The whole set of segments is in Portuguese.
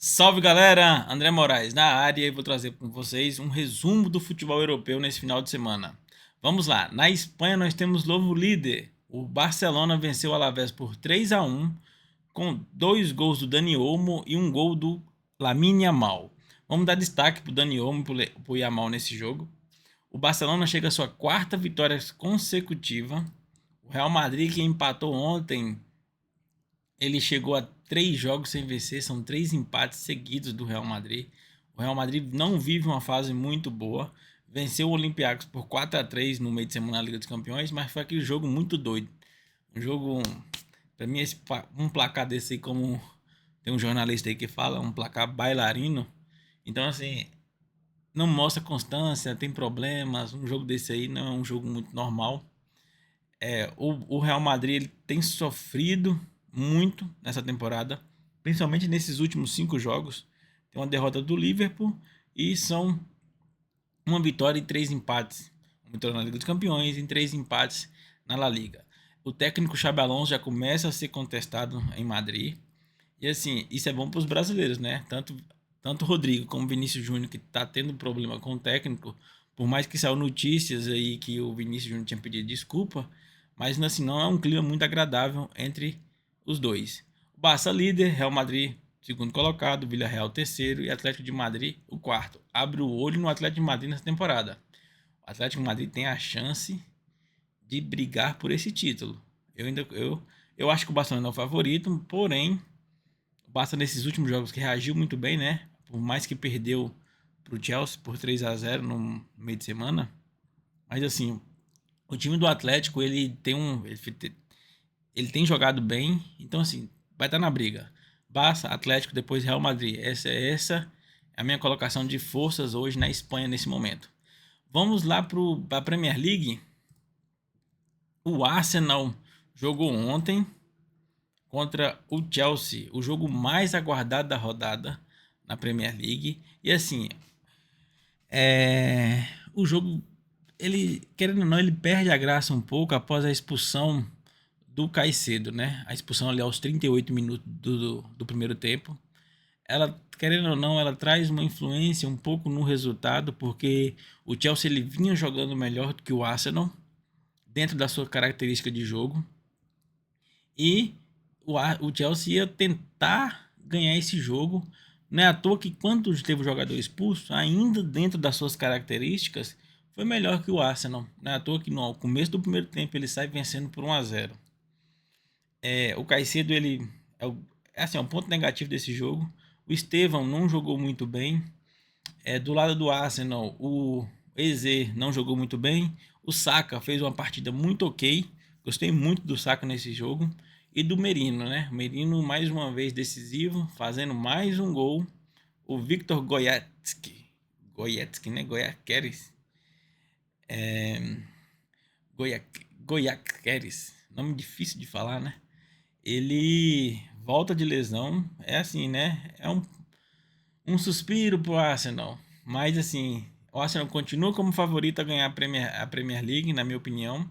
Salve galera, André Moraes na área e vou trazer com vocês um resumo do futebol europeu nesse final de semana. Vamos lá, na Espanha nós temos novo líder. O Barcelona venceu o Alavés por 3-1 com dois gols do Dani Olmo e um gol do Lamine Yamal. Vamos dar destaque para o Dani Olmo e para o Yamal nesse jogo. O Barcelona chega à sua quarta vitória consecutiva. O Real Madrid, que empatou ontem, ele chegou a 3 jogos sem vencer, são 3 empates seguidos do Real Madrid. O Real Madrid não vive uma fase muito boa. Venceu o Olympiacos por 4-3 no meio de semana na Liga dos Campeões, mas foi aquele jogo muito doido. Um jogo, para mim, um placar desse aí, como tem um jornalista aí que fala, um placar bailarino. Então, assim, não mostra constância, tem problemas. Um jogo desse aí não é um jogo muito normal. O Real Madrid ele tem sofrido muito nessa temporada, principalmente nesses últimos 5 jogos. Tem uma derrota do Liverpool e são uma vitória e 3 empates. Uma vitória na Liga dos Campeões e 3 empates na La Liga. O técnico Xabi Alonso já começa a ser contestado em Madrid. E assim, isso é bom para os brasileiros, né? Tanto o Rodrigo como o Vinícius Júnior, que está tendo problema com o técnico, por mais que saiu notícias aí que o Vinícius Júnior tinha pedido desculpa, mas assim, não é um clima muito agradável entre os dois. O Barça líder, Real Madrid segundo colocado, Villarreal terceiro e Atlético de Madrid o quarto. Abre o olho no Atlético de Madrid nessa temporada. O Atlético de Madrid tem a chance de brigar por esse título. Eu acho que o Barcelona é o favorito, porém o Barça nesses últimos jogos que reagiu muito bem, né? Por mais que perdeu para o Chelsea por 3-0 no meio de semana, mas assim, o time do Atlético ele tem jogado bem, então assim, vai estar na briga. Barça, Atlético, depois Real Madrid. Essa é a minha colocação de forças hoje na Espanha nesse momento. Vamos lá para a Premier League. O Arsenal jogou ontem contra o Chelsea, o jogo mais aguardado da rodada na Premier League. E assim, o jogo, ele, querendo ou não, ele perde a graça um pouco após a expulsão do Caicedo, né? A expulsão ali aos 38 minutos do primeiro tempo. Ela, querendo ou não, ela traz uma influência um pouco no resultado, porque o Chelsea ele vinha jogando melhor do que o Arsenal, dentro da sua característica de jogo. E o Chelsea ia tentar ganhar esse jogo. Não é à toa que quando teve o jogador expulso, ainda dentro das suas características, foi melhor que o Arsenal. Não é à toa que no começo do primeiro tempo ele sai vencendo por 1-0. O Caicedo, ele é um ponto negativo desse jogo. O Estevão não jogou muito bem. Do lado do Arsenal, o Eze não jogou muito bem. O Saka fez uma partida muito ok. Gostei muito do Saka nesse jogo. E do Merino, né? O Merino mais uma vez decisivo, fazendo mais um gol. O Victor Goyetsky, né? Goiaqueres. Goiaqueres. Nome difícil de falar, né? Ele volta de lesão. É assim, né? É um suspiro pro Arsenal. Mas assim, o Arsenal continua como favorito a ganhar a Premier League, na minha opinião.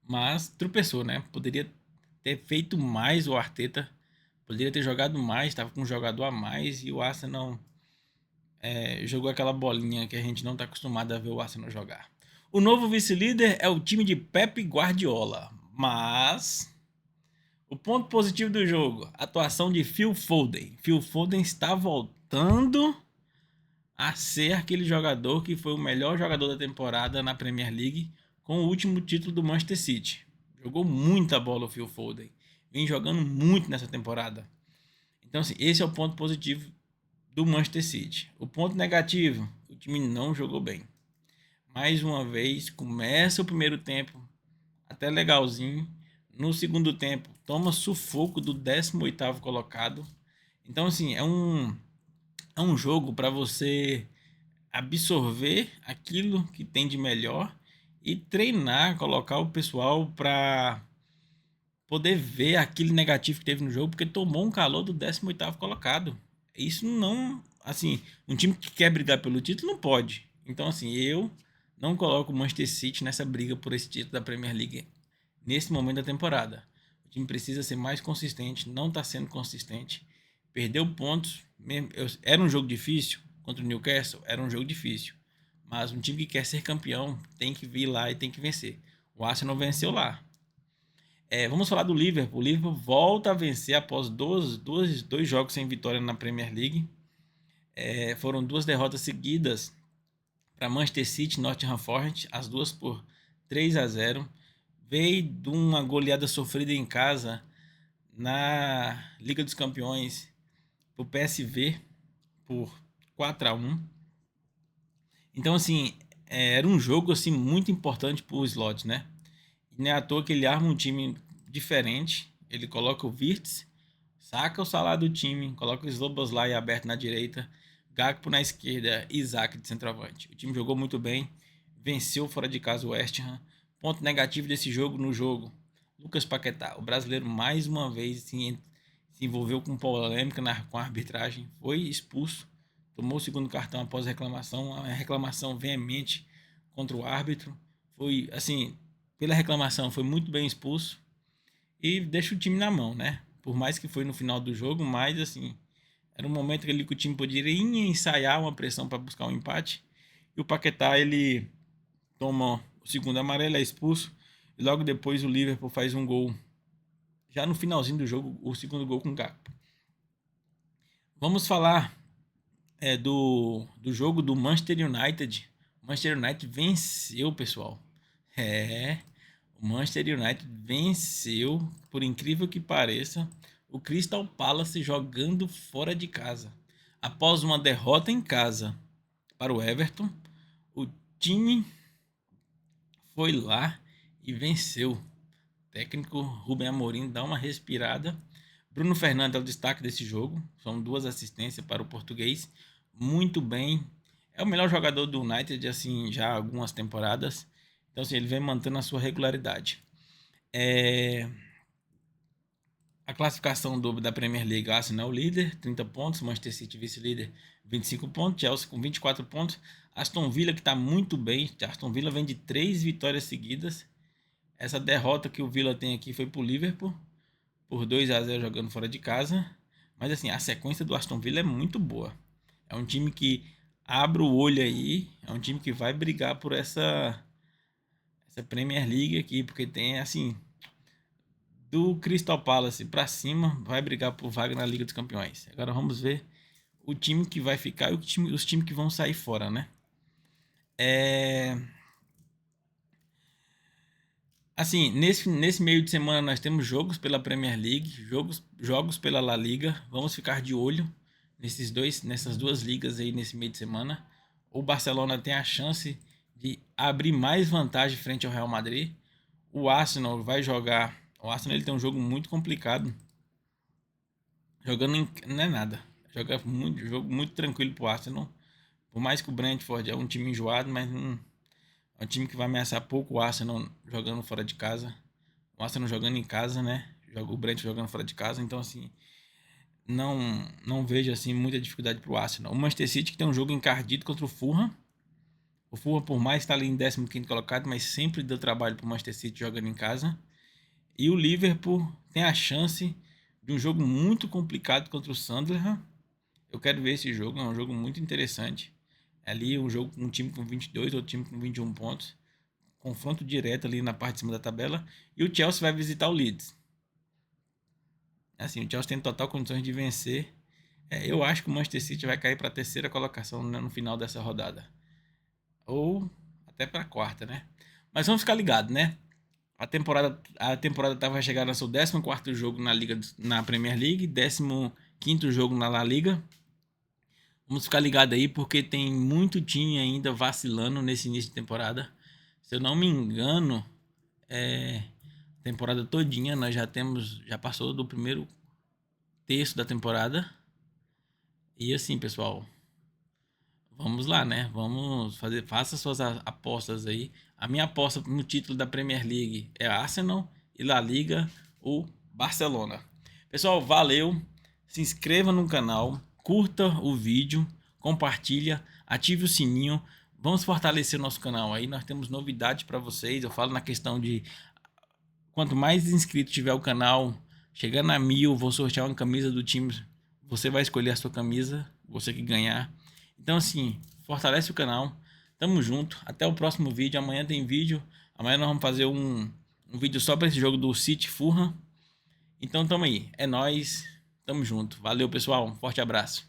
Mas tropeçou, né? Poderia ter feito mais o Arteta. Poderia ter jogado mais, estava com um jogador a mais. E o Arsenal jogou aquela bolinha que a gente não está acostumado a ver o Arsenal jogar. O novo vice-líder é o time de Pep Guardiola. Mas o ponto positivo do jogo, a atuação de Phil Foden. Phil Foden está voltando a ser aquele jogador que foi o melhor jogador da temporada na Premier League com o último título do Manchester City. Jogou muita bola o Phil Foden. Vem jogando muito nessa temporada. Então, assim, esse é o ponto positivo do Manchester City. O ponto negativo, o time não jogou bem. Mais uma vez, começa o primeiro tempo até legalzinho. No segundo tempo, toma sufoco do 18º colocado. Então, assim, é um jogo para você absorver aquilo que tem de melhor e treinar, colocar o pessoal para poder ver aquele negativo que teve no jogo, porque tomou um calor do 18º colocado. Isso não, assim, um time que quer brigar pelo título não pode. Então, assim, eu não coloco o Manchester City nessa briga por esse título da Premier League nesse momento da temporada. O time precisa ser mais consistente, não está sendo consistente. perdeu pontos. Era um jogo difícil contra o Newcastle, era um jogo difícil. Mas um time que quer ser campeão tem que vir lá e tem que vencer. O Arsenal venceu lá. Vamos falar do Liverpool. O Liverpool volta a vencer após dois jogos sem vitória na Premier League. Foram 2 derrotas seguidas para Manchester City e Nottingham Forest, as duas por 3-0. Veio de uma goleada sofrida em casa na Liga dos Campeões para o PSV por 4-1. Então, assim, era um jogo assim, muito importante para o Slot, né? E não é à toa que ele arma um time diferente. Ele coloca o Wirtz, saca o salário do time, coloca o Szoboszlai aberto na direita, Gakpo na esquerda e Isaac de centroavante. O time jogou muito bem, venceu fora de casa o West Ham. Ponto negativo desse jogo no jogo: Lucas Paquetá, o brasileiro, mais uma vez se envolveu com polêmica com a arbitragem, foi expulso, tomou o segundo cartão após a reclamação, uma reclamação veemente contra o árbitro. Foi assim, pela reclamação, foi muito bem expulso e deixa o time na mão, né? Por mais que foi no final do jogo, mas assim, era um momento que o time poderia ensaiar uma pressão para buscar um empate. E o Paquetá, ele toma o segundo amarelo, é expulso. E logo depois o Liverpool faz um gol. Já no finalzinho do jogo, o segundo gol com o Gakpo. Vamos falar do jogo do Manchester United. O Manchester United venceu, pessoal. O Manchester United venceu, por incrível que pareça, o Crystal Palace jogando fora de casa. Após uma derrota em casa para o Everton, o time foi lá e venceu. O técnico Rubem Amorim dá uma respirada. Bruno Fernandes é o destaque desse jogo. São 2 assistências para o português. Muito bem. É o melhor jogador do United, assim, já há algumas temporadas. Então, assim, ele vem mantendo a sua regularidade. A classificação da Premier League: Arsenal é o líder, 30 pontos. Manchester City vice-líder, 25 pontos. Chelsea com 24 pontos. Aston Villa, que está muito bem. Aston Villa vem de 3 vitórias seguidas. Essa derrota que o Villa tem aqui foi para o Liverpool, por 2-0 jogando fora de casa. Mas assim, a sequência do Aston Villa é muito boa. É um time que abre o olho aí. É um time que vai brigar por essa Premier League aqui, porque tem assim, do Crystal Palace para cima, vai brigar por vaga na Liga dos Campeões. Agora vamos ver o time que vai ficar e os times que vão sair fora, né? Assim, nesse meio de semana nós temos jogos pela Premier League, jogos pela La Liga. Vamos ficar de olho nessas 2 ligas aí nesse meio de semana. O Barcelona tem a chance de abrir mais vantagem frente ao Real Madrid. O Arsenal vai jogar. O Arsenal, ele tem um jogo muito complicado. Não é nada. Jogo muito tranquilo pro Arsenal. Por mais que o Brentford é um time enjoado, mas é um time que vai ameaçar pouco o Arsenal jogando fora de casa. O Arsenal jogando em casa, né? O Brentford jogando fora de casa. Então, assim, não vejo assim muita dificuldade pro Arsenal. O Manchester City, que tem um jogo encardido contra o Fulham. O Fulham, por mais estar ali em 15º colocado, mas sempre deu trabalho pro Manchester City jogando em casa. E o Liverpool tem a chance de um jogo muito complicado contra o Sunderland. Eu quero ver esse jogo, é um jogo muito interessante. Ali um jogo com um time com 22, outro time com 21 pontos. Confronto direto ali na parte de cima da tabela. E o Chelsea vai visitar o Leeds. Assim, o Chelsea tem total condições de vencer. Eu acho que o Manchester City vai cair para a 3ª colocação, né, no final dessa rodada. Ou até para a 4ª, né? Mas vamos ficar ligados, né? A temporada vai chegar no seu 14º jogo na Premier League, 15º jogo na La Liga. Vamos ficar ligado aí, porque tem muito time ainda vacilando nesse início de temporada. Se eu não me engano, temporada todinha nós já passou do primeiro terço da temporada. E assim, pessoal, vamos lá, né? Faça suas apostas aí. A minha aposta no título da Premier League é Arsenal e La Liga ou Barcelona. Pessoal, valeu. Se inscreva no canal, curta o vídeo, compartilha, ative o sininho. Vamos fortalecer o nosso canal aí. Nós temos novidades para vocês. Eu falo na questão de quanto mais inscritos tiver o canal, chegando a 1000, vou sortear uma camisa do time Você vai escolher a sua camisa, você que ganhar. Então assim, fortalece o canal. Tamo junto. Até o próximo vídeo. Amanhã tem vídeo. Amanhã nós vamos fazer um vídeo só para esse jogo do City Fulham. Então tamo aí. É nóis. Tamo junto. Valeu, pessoal. Um forte abraço.